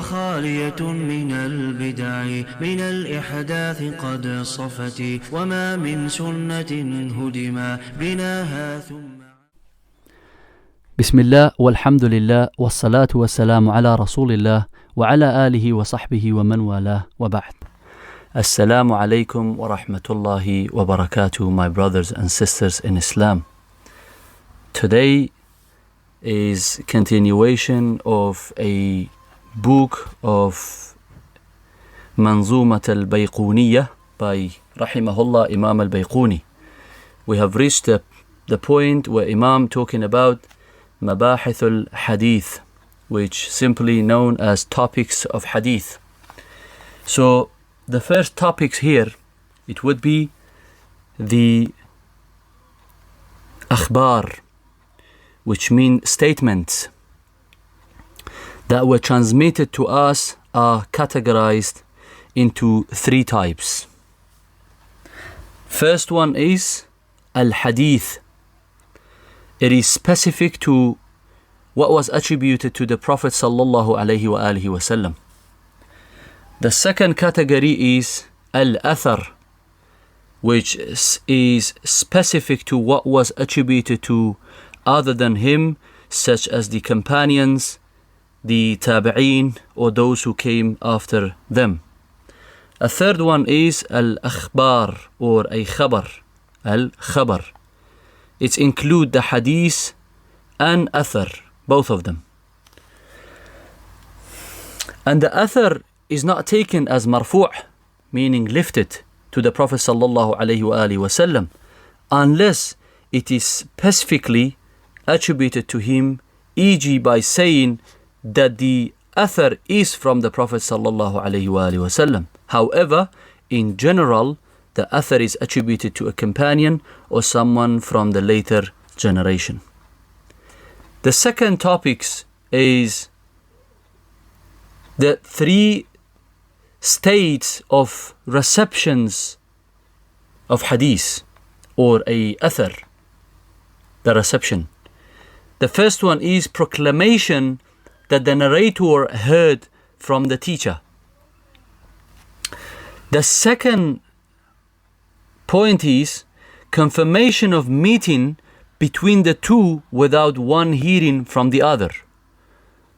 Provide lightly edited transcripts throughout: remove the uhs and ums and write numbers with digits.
خالية من البدع من الإحداث قد صفت وما من سنة هدما بناها ثم. بسم الله والحمد لله والصلاة والسلام على رسول الله وعلى آله وصحبه ومن والاه وبعد. Assalamu alaikum wa rahmatullahi wa barakatuh, my brothers and sisters in Islam. Today is continuation of a book of المنظومة al-Bayquniyyah by rahimahullah Imam al-Bayquni. We have reached the point where Imam talking about مباحث الحديث, which simply known as topics of hadith. So the first topics here, it would be the akhbar, which mean statements that were transmitted to us are categorized into three types. First one is al-hadīth. It is specific to what was attributed to the Prophet sallallahu alaihi wasallam. The second category is al-athar, which is specific to what was attributed to other than him, such as the companions, the tabi'een, or those who came after them. A third one is al-akhbar, or a khabar, al-khabar. It includes the hadith and athar, both of them. And the athar is not taken as marfu', meaning lifted to the Prophet sallallahu alaihi wasallam, unless it is specifically attributed to him, e.g. by saying that the athar is from the Prophet sallallahu alaihi wasallam. However, in general, the athar is attributed to a companion or someone from the later generation. The second topic is the three states of receptions of hadith or a athar, the reception. The first one is proclamation that the narrator heard from the teacher. The second point is confirmation of meeting between the two without one hearing from the other.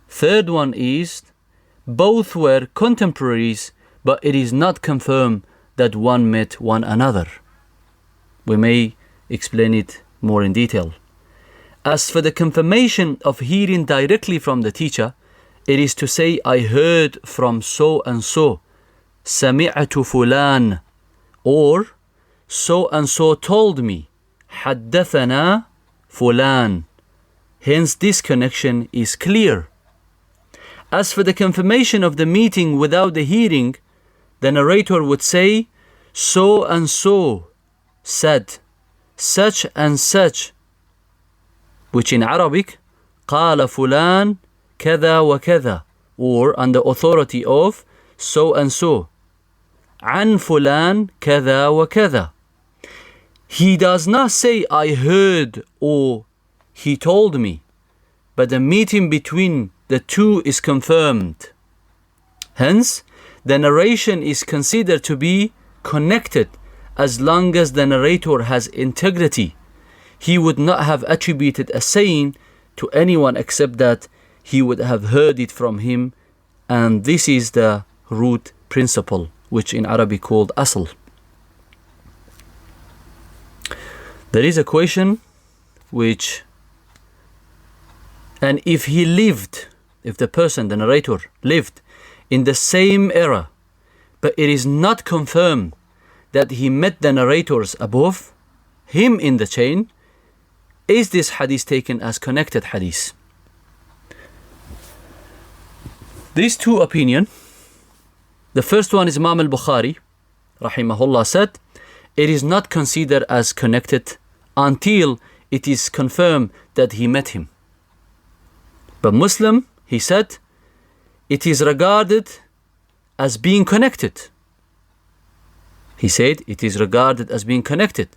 Third one is both were contemporaries, but it is not confirmed that one met one another. We may explain it more in detail. As for the confirmation of hearing directly from the teacher, it is to say, I heard from so and so, سمعت فلان, or so and so told me, حدثنا فلان. Hence this connection is clear. As for the confirmation of the meeting without the hearing, the narrator would say, so and so said, such and such, which in Arabic, قال فلان كذا وكذا, or on the authority of so and so, عن فلان كذا وكذا. He does not say, I heard or he told me, but the meeting between the two is confirmed. Hence, the narration is considered to be connected as long as the narrator has integrity. He would not have attributed a saying to anyone except that he would have heard it from him, and this is the root principle, which in Arabic called asl. There is a question which, and if he lived, if the person, the narrator, lived in the same era, but it is not confirmed that he met the narrators above him in the chain, is this hadith taken as connected hadith? These two opinions, the first one is Imam al-Bukhari, rahimahullah, said, it is not considered as connected until it is confirmed that he met him. But Muslim, he said, it is regarded as being connected. He said it is regarded as being connected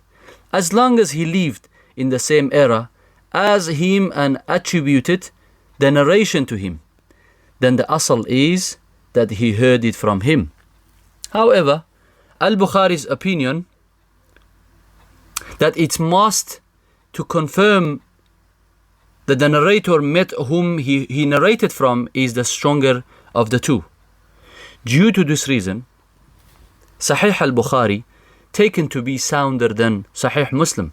as long as he lived in the same era as him and attributed the narration to him. then the asl is that he heard it from him. However, Al-Bukhari's opinion that it's must to confirm that the narrator met whom he narrated from is the stronger of the two. Due to this reason, Sahih al-Bukhari taken to be sounder than Sahih Muslim,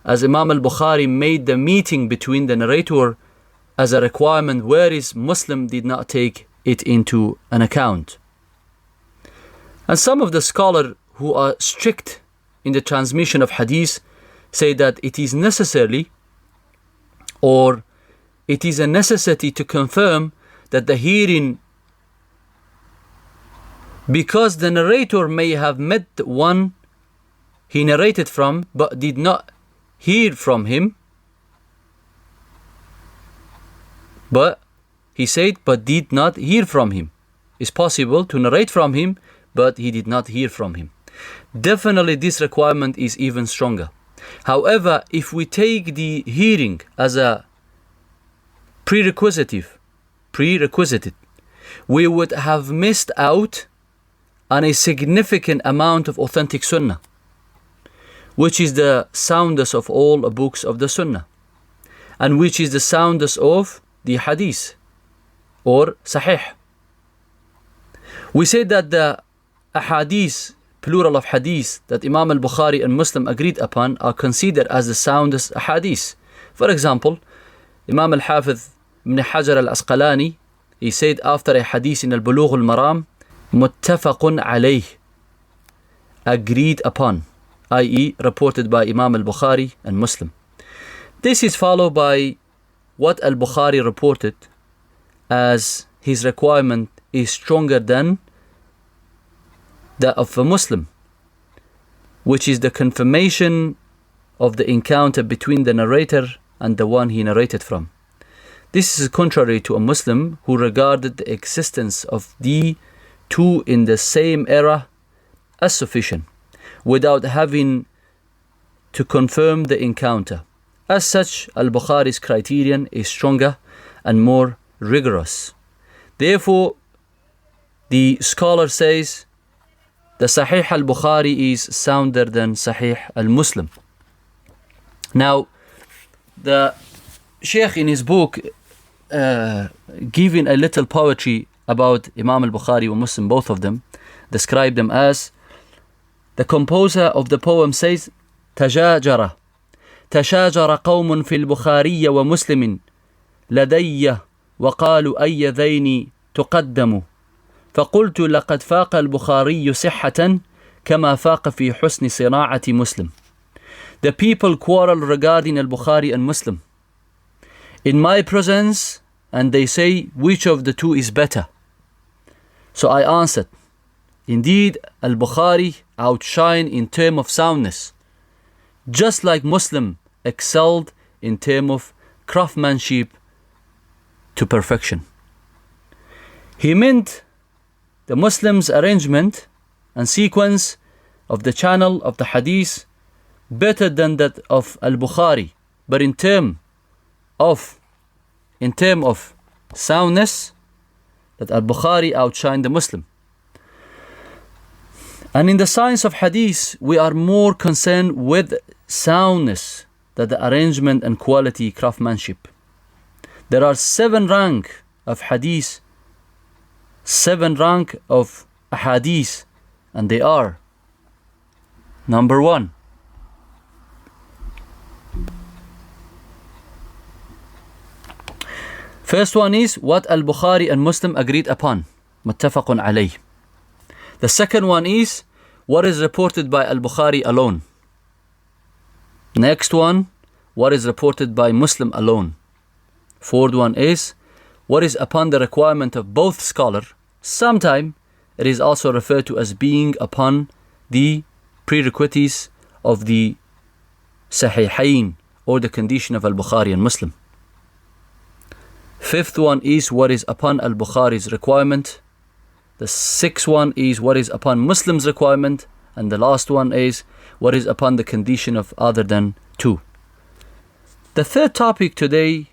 as Imam al-Bukhari made the meeting between the narrator as a requirement, whereas Muslim did not take it into an account. And some of the scholars who are strict in the transmission of hadith say that it is necessarily, or it is a necessity to confirm that the hearing, because the narrator may have met one he narrated from but did not hear from him, but he said but did not hear from him. It's possible to narrate from him but he did not hear from him. Definitely this requirement is even stronger. However, if we take the hearing as a prerequisite, we would have missed out on a significant amount of authentic sunnah, which is the soundest of all books of the sunnah, and which is the soundest of the hadith or sahih. We say that the ahadith, plural of hadith, that Imam al-Bukhari and Muslim agreed upon are considered as the soundest ahadith. For example, Imam al-Hafiz ibn Hajar al-Asqalani, he said after a hadith in al-Bulugh al-Maram, muttafaqun alayh, agreed upon, i.e. reported by Imam al-Bukhari and Muslim. This is followed by what al-Bukhari reported as his requirement is stronger than that of a Muslim, which is the confirmation of the encounter between the narrator and the one he narrated from. This is contrary to a Muslim who regarded the existence of the two in the same era as sufficient, without having to confirm the encounter. As such, al-Bukhari's criterion is stronger and more rigorous. Therefore, the scholar says the Sahih al-Bukhari is sounder than Sahih al-Muslim. Now, the Sheikh in his book giving a little poetry about Imam al-Bukhari and Muslim, both of them, describe them as, the composer of the poem says, تشاجر قوم في البخاري ومسلم لدي وقالوا أي ذين تقدم فقلت لقد فاق البخاري صحة كما فاق في حسن صناعة مسلم. The people quarrel regarding al-Bukhari and Muslim in my presence, and they say which of the two is better. So I answered, indeed al-Bukhari outshine in term of soundness, just like Muslim excelled in term of craftsmanship to perfection. He meant the Muslim's arrangement and sequence of the channel of the hadith better than that of al-Bukhari, but in term of soundness, that al-Bukhari outshined the Muslim. And in the science of hadith, we are more concerned with soundness than the arrangement and quality craftsmanship. There are 7 rank of hadith, 7 rank of ahadith, and they are: number 1, first one is what al-Bukhari and Muslim agreed upon, muttafaqun alayh. The second one is what is reported by al-Bukhari alone. Next one, what is reported by Muslim alone. Fourth one is what is upon the requirement of both scholars. Sometimes it is also referred to as being upon the prerequisites of the Sahihain, or the condition of al-Bukhari and Muslim. Fifth one is what is upon al-Bukhari's requirement. The sixth one is what is upon Muslim's requirement. And the last one is what is upon the condition of other than two. The third topic today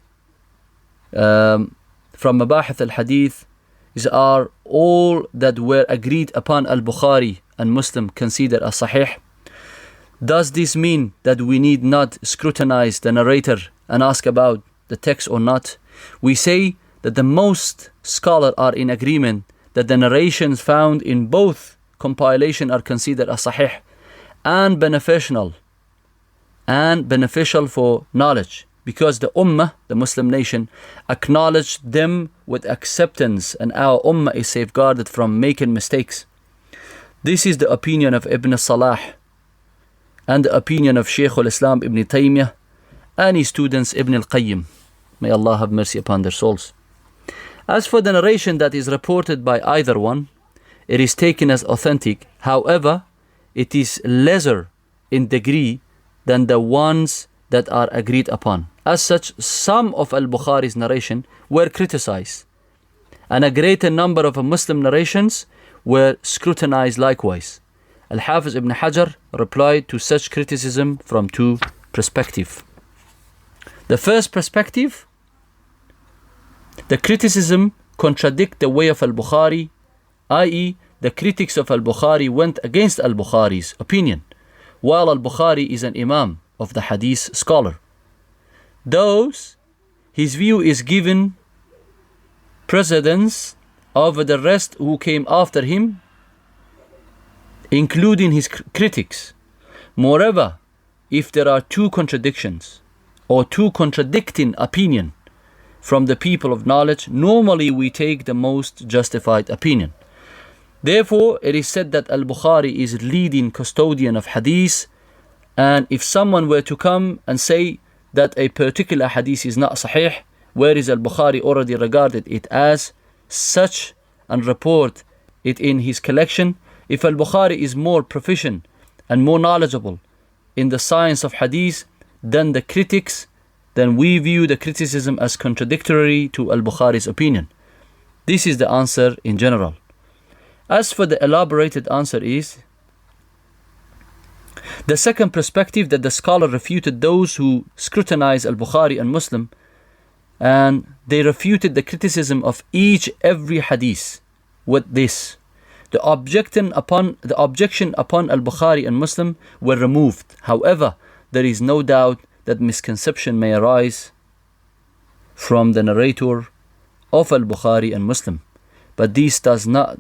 from Mabahith al-Hadith are all that were agreed upon al-Bukhari and Muslim considered as sahih? Does this mean that we need not scrutinize the narrator and ask about the text or not? We say that the most scholars are in agreement that the narrations found in both compilation are considered as sahih and beneficial for knowledge, because the Ummah, the Muslim nation, acknowledged them with acceptance, and our Ummah is safeguarded from making mistakes. This is the opinion of Ibn Salah and the opinion of Shaykh al-Islam Ibn Taymiyyah and his students Ibn al-Qayyim. May Allah have mercy upon their souls. As for the narration that is reported by either one, it is taken as authentic. However, it is lesser in degree than the ones that are agreed upon. As such, some of al-Bukhari's narration were criticized, and a greater number of Muslim narrations were scrutinized likewise. Al-Hafiz ibn Hajar replied to such criticism from two perspectives. The first perspective, the criticism contradict the way of al-Bukhari, i.e. the critics of al-Bukhari went against al-Bukhari's opinion, while al-Bukhari is an imam of the hadith scholar. Thus, his view is given precedence over the rest who came after him, including his critics. Moreover, if there are two contradictions or two contradicting opinions from the people of knowledge, normally we take the most justified opinion. Therefore, it is said that al-Bukhari is leading custodian of hadith, and if someone were to come and say that a particular hadith is not sahih, whereas al-Bukhari already regarded it as such and report it in his collection, if al-Bukhari is more proficient and more knowledgeable in the science of hadith than the critics, then we view the criticism as contradictory to al-Bukhari's opinion. This is the answer in general. As for the elaborated answer is, the second perspective, that the scholar refuted those who scrutinize al-Bukhari and Muslim, and they refuted the criticism of every hadith with this: the objection upon al-Bukhari and Muslim were removed. However, there is no doubt that misconception may arise from the narrator of al-Bukhari and Muslim, but this does not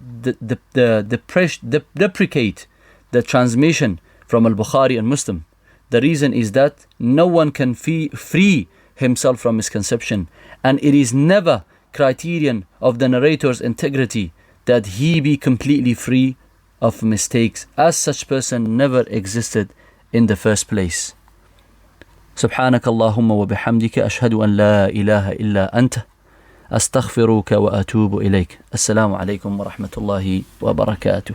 deprecate the transmission from al-Bukhari and Muslim. The reason is that no one can free himself from misconception, and it is never criterion of the narrator's integrity that he be completely free of mistakes, as such person never existed in the first place. سبحانك اللهم وبحمدك أشهد أن لا إله إلا أنت أستغفرك وأتوب إليك. السلام عليكم ورحمة الله وبركاته.